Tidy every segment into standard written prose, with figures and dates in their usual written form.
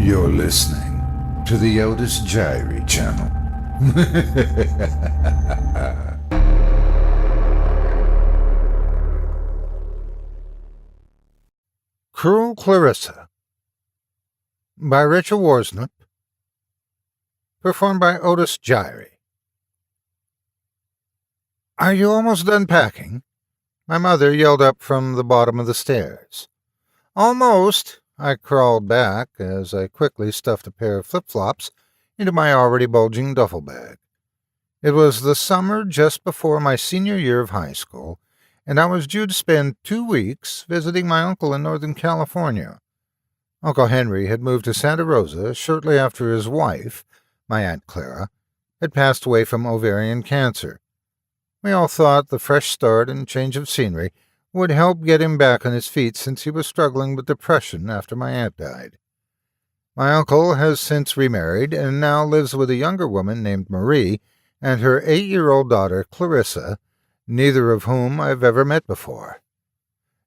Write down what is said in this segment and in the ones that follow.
You're listening to the Otis Jiry channel. Cruel Clarissa by Rachel Worsnup, performed by Otis Jiry. "Are you almost done packing?" My mother yelled up from the bottom of the stairs. "Almost," I crawled back as I quickly stuffed a pair of flip-flops into my already bulging duffel bag. It was the summer just before my senior year of high school, and I was due to spend 2 weeks visiting my uncle in Northern California. Uncle Henry had moved to Santa Rosa shortly after his wife, my Aunt Clara, had passed away from ovarian cancer. We all thought the fresh start and change of scenery would help get him back on his feet since he was struggling with depression after my aunt died. My uncle has since remarried and now lives with a younger woman named Marie and her 8-year-old daughter, Clarissa, neither of whom I've ever met before.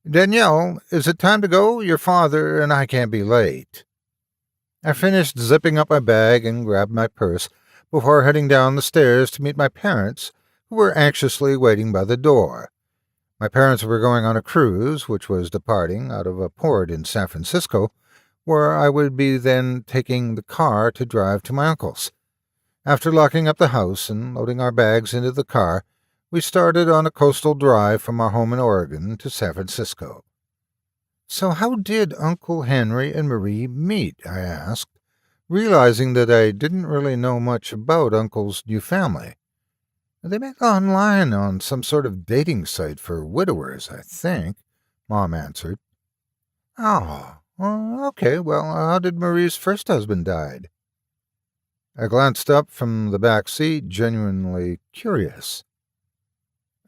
"Danielle, is it time to go? Your father and I can't be late." I finished zipping up my bag and grabbed my purse before heading down the stairs to meet my parents, who were anxiously waiting by the door. My parents were going on a cruise, which was departing out of a port in San Francisco, where I would be then taking the car to drive to my uncle's. After locking up the house and loading our bags into the car, we started on a coastal drive from our home in Oregon to San Francisco. "So how did Uncle Henry and Marie meet?" I asked, realizing that I didn't really know much about Uncle's new family. "They met online on some sort of dating site for widowers, I think," Mom answered. "Oh, okay. Well, how did Marie's first husband die?" I glanced up from the back seat, genuinely curious.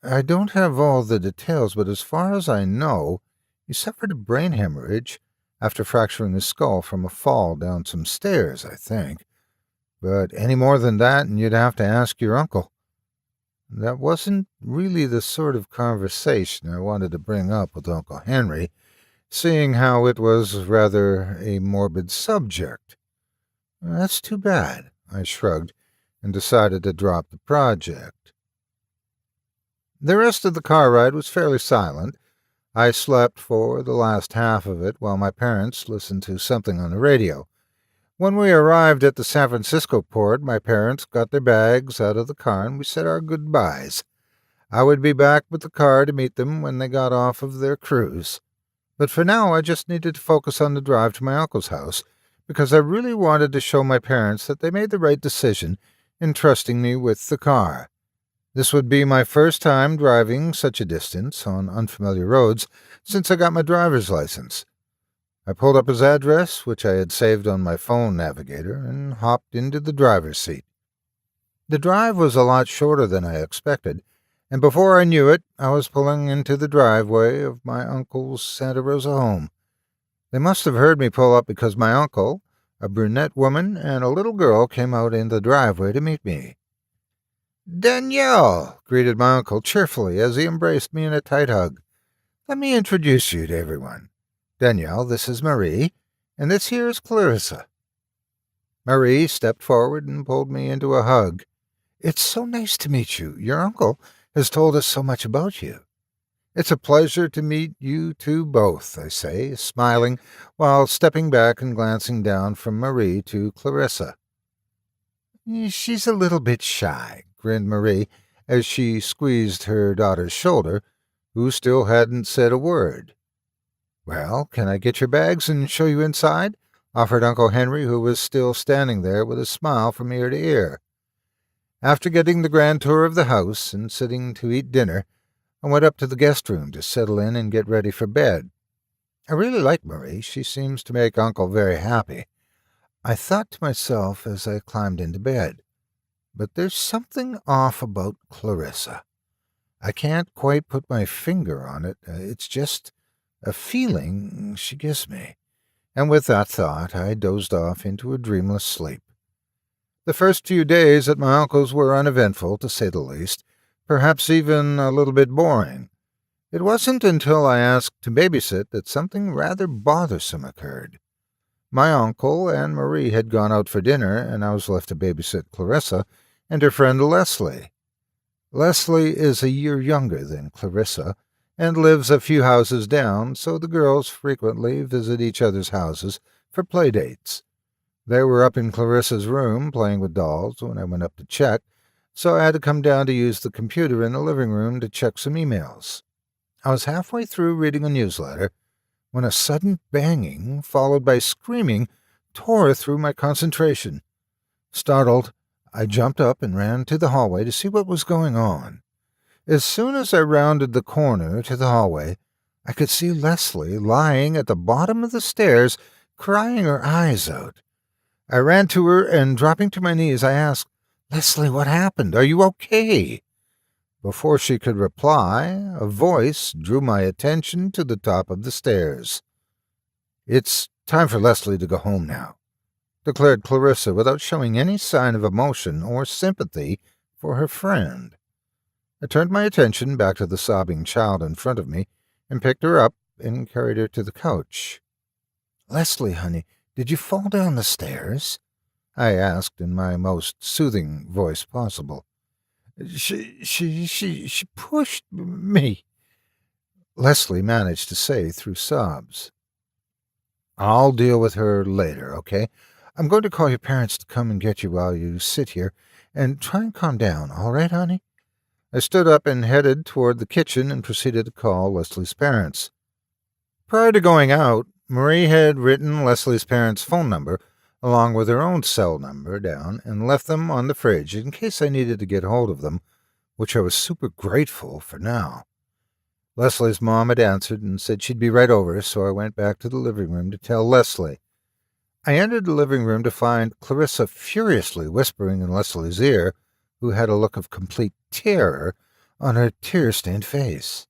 "I don't have all the details, but as far as I know, he suffered a brain hemorrhage after fracturing his skull from a fall down some stairs, I think. But any more than that, and you'd have to ask your uncle." That wasn't really the sort of conversation I wanted to bring up with Uncle Henry, seeing how it was rather a morbid subject. "That's too bad," I shrugged, and decided to drop the project. The rest of the car ride was fairly silent. I slept for the last half of it while my parents listened to something on the radio. When we arrived at the San Francisco port, my parents got their bags out of the car and we said our goodbyes. I would be back with the car to meet them when they got off of their cruise. But for now, I just needed to focus on the drive to my uncle's house, because I really wanted to show my parents that they made the right decision in trusting me with the car. This would be my first time driving such a distance on unfamiliar roads since I got my driver's license. I pulled up his address, which I had saved on my phone navigator, and hopped into the driver's seat. The drive was a lot shorter than I expected, and before I knew it, I was pulling into the driveway of my uncle's Santa Rosa home. They must have heard me pull up because my uncle, a brunette woman, and a little girl came out in the driveway to meet me. "Danielle," greeted my uncle cheerfully as he embraced me in a tight hug. "Let me introduce you to everyone. Danielle, this is Marie, and this here is Clarissa." Marie stepped forward and pulled me into a hug. "It's so nice to meet you. Your uncle has told us so much about you." "It's a pleasure to meet you two both," I say, smiling while stepping back and glancing down from Marie to Clarissa. "She's a little bit shy," grinned Marie as she squeezed her daughter's shoulder, who still hadn't said a word. "Well, can I get your bags and show you inside?" offered Uncle Henry, who was still standing there with a smile from ear to ear. After getting the grand tour of the house and sitting to eat dinner, I went up to the guest room to settle in and get ready for bed. I really like Marie. She seems to make Uncle very happy. I thought to myself as I climbed into bed, but there's something off about Clarissa. I can't quite put my finger on it. It's just a feeling she gives me. And with that thought, I dozed off into a dreamless sleep. The first few days at my uncle's were uneventful, to say the least, perhaps even a little bit boring. It wasn't until I asked to babysit that something rather bothersome occurred. My uncle and Marie had gone out for dinner, and I was left to babysit Clarissa and her friend Leslie. Leslie is a year younger than Clarissa and lives a few houses down, so the girls frequently visit each other's houses for play dates. They were up in Clarissa's room playing with dolls when I went up to check, so I had to come down to use the computer in the living room to check some emails. I was halfway through reading a newsletter when a sudden banging, followed by screaming, tore through my concentration. Startled, I jumped up and ran to the hallway to see what was going on. As soon as I rounded the corner to the hallway, I could see Leslie lying at the bottom of the stairs, crying her eyes out. I ran to her, and dropping to my knees, I asked, "Leslie, what happened? Are you okay?" Before she could reply, a voice drew my attention to the top of the stairs. "It's time for Leslie to go home now," declared Clarissa without showing any sign of emotion or sympathy for her friend. I turned my attention back to the sobbing child in front of me and picked her up and carried her to the couch. "Leslie, honey, did you fall down the stairs?" I asked in my most soothing voice possible. She pushed me," Leslie managed to say through sobs. "I'll deal with her later, okay? I'm going to call your parents to come and get you while you sit here, and try and calm down, all right, honey?" I stood up and headed toward the kitchen and proceeded to call Leslie's parents. Prior to going out, Marie had written Leslie's parents' phone number along with her own cell number down and left them on the fridge in case I needed to get hold of them, which I was super grateful for now. Leslie's mom had answered and said she'd be right over, so I went back to the living room to tell Leslie. I entered the living room to find Clarissa furiously whispering in Leslie's ear, who had a look of complete terror on her tear-stained face.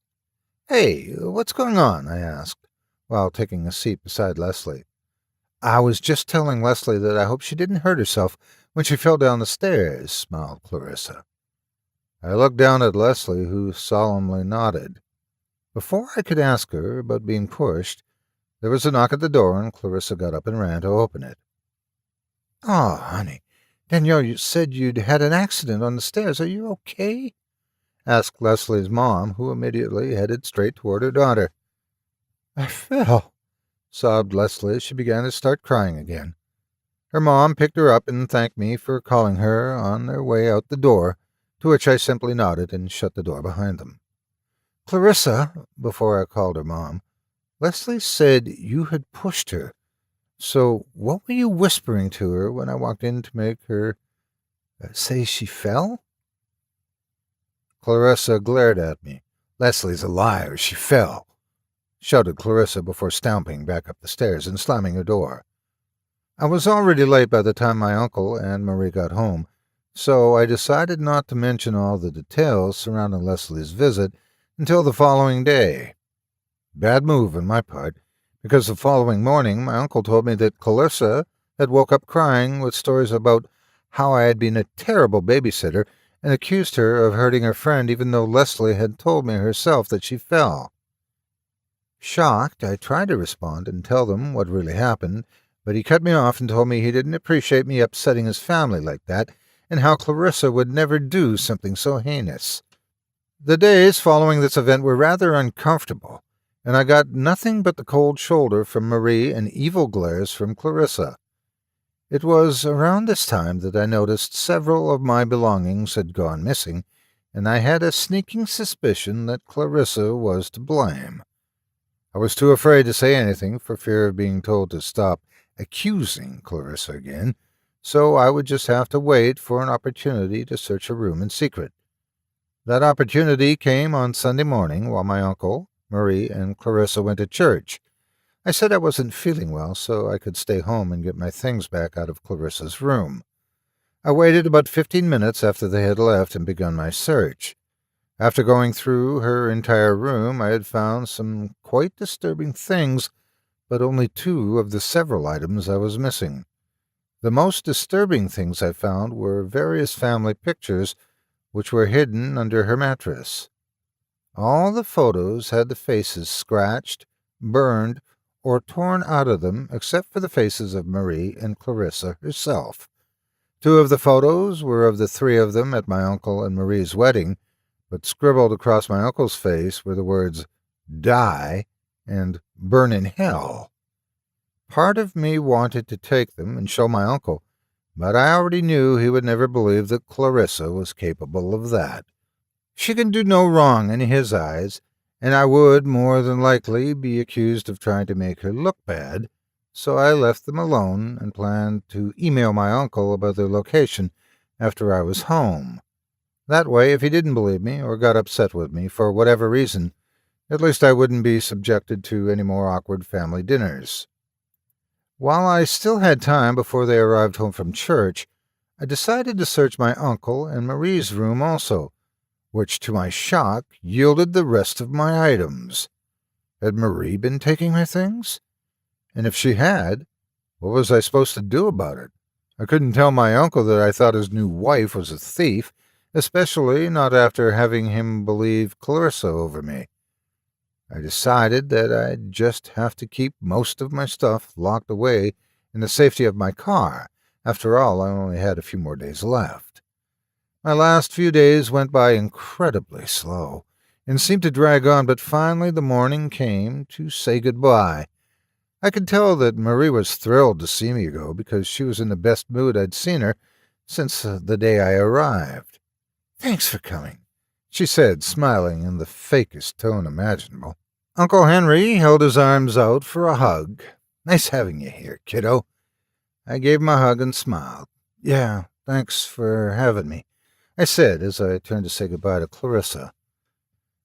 "Hey, what's going on?" I asked, while taking a seat beside Leslie. "I was just telling Leslie that I hope she didn't hurt herself when she fell down the stairs," smiled Clarissa. I looked down at Leslie, who solemnly nodded. Before I could ask her about being pushed, there was a knock at the door, and Clarissa got up and ran to open it. "Oh, honey, Danielle, you said you'd had an accident on the stairs. Are you okay?" asked Leslie's mom, who immediately headed straight toward her daughter. "I fell," sobbed Leslie as she began to start crying again. Her mom picked her up and thanked me for calling her on their way out the door, to which I simply nodded and shut the door behind them. "Clarissa," before I called her mom, "Leslie said you had pushed her. So what were you whispering to her when I walked in to make her say she fell?" Clarissa glared at me. "Leslie's a liar. She fell," shouted Clarissa before stomping back up the stairs and slamming her door. I was already late by the time my uncle and Marie got home, so I decided not to mention all the details surrounding Leslie's visit until the following day. Bad move on my part, because the following morning my uncle told me that Clarissa had woke up crying with stories about how I had been a terrible babysitter and accused her of hurting her friend even though Leslie had told me herself that she fell. Shocked, I tried to respond and tell them what really happened, but he cut me off and told me he didn't appreciate me upsetting his family like that and how Clarissa would never do something so heinous. The days following this event were rather uncomfortable, and I got nothing but the cold shoulder from Marie and evil glares from Clarissa. It was around this time that I noticed several of my belongings had gone missing, and I had a sneaking suspicion that Clarissa was to blame. I was too afraid to say anything for fear of being told to stop accusing Clarissa again, so I would just have to wait for an opportunity to search her room in secret. That opportunity came on Sunday morning while my uncle, Marie, and Clarissa went to church. I said I wasn't feeling well, so I could stay home and get my things back out of Clarissa's room. I waited about 15 minutes after they had left and begun my search. After going through her entire room, I had found some quite disturbing things, but only 2 of the several items I was missing. The most disturbing things I found were various family pictures, which were hidden under her mattress. All the photos had the faces scratched, burned, or torn out of them except for the faces of Marie and Clarissa herself. 2 of the photos were of the 3 of them at my uncle and Marie's wedding, but scribbled across my uncle's face were the words "die" and "burn in hell." Part of me wanted to take them and show my uncle, but I already knew he would never believe that Clarissa was capable of that. She can do no wrong in his eyes, and I would more than likely be accused of trying to make her look bad, so I left them alone and planned to email my uncle about their location after I was home. That way, if he didn't believe me or got upset with me for whatever reason, at least I wouldn't be subjected to any more awkward family dinners. While I still had time before they arrived home from church, I decided to search my uncle and Marie's room also, which to my shock yielded the rest of my items. Had Marie been taking my things? And if she had, what was I supposed to do about it? I couldn't tell my uncle that I thought his new wife was a thief, especially not after having him believe Clarissa over me. I decided that I'd just have to keep most of my stuff locked away in the safety of my car. After all, I only had a few more days left. My last few days went by incredibly slow and seemed to drag on, but finally the morning came to say goodbye. I could tell that Marie was thrilled to see me go because she was in the best mood I'd seen her since the day I arrived. "Thanks for coming," she said, smiling in the fakest tone imaginable. Uncle Henry held his arms out for a hug. "Nice having you here, kiddo." I gave him a hug and smiled. "Yeah, thanks for having me," I said as I turned to say goodbye to Clarissa.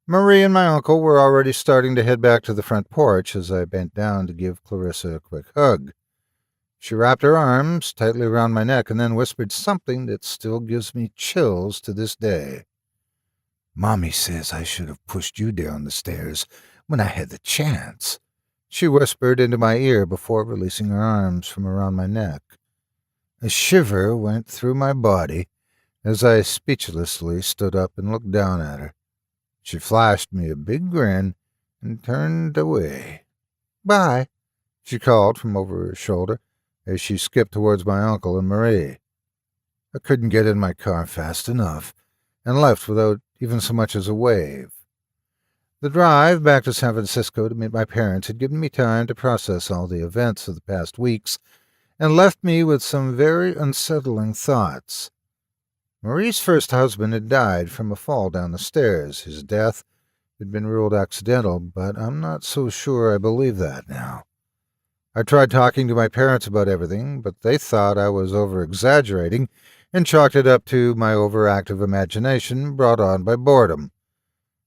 Marie and my uncle were already starting to head back to the front porch as I bent down to give Clarissa a quick hug. She wrapped her arms tightly around my neck and then whispered something that still gives me chills to this day. "Mommy says I should have pushed you down the stairs when I had the chance," she whispered into my ear before releasing her arms from around my neck. A shiver went through my body as I speechlessly stood up and looked down at her. She flashed me a big grin and turned away. "Bye," she called from over her shoulder as she skipped towards my uncle and Marie. I couldn't get in my car fast enough and left without even so much as a wave. The drive back to San Francisco to meet my parents had given me time to process all the events of the past weeks and left me with some very unsettling thoughts. Marie's first husband had died from a fall down the stairs. His death had been ruled accidental, but I'm not so sure I believe that now. I tried talking to my parents about everything, but they thought I was over-exaggerating and chalked it up to my overactive imagination brought on by boredom.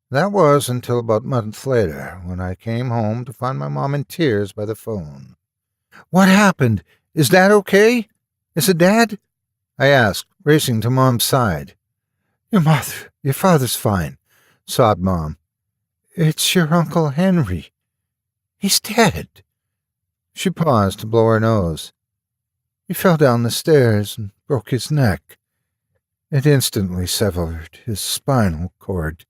That was until about a month later, when I came home to find my mom in tears by the phone. "What happened? Is Dad okay? Is it Dad?" I asked, racing to Mom's side. Your father's fine," sobbed Mom. "It's your Uncle Henry. He's dead." She paused to blow her nose. "He fell down the stairs and broke his neck. It instantly severed his spinal cord.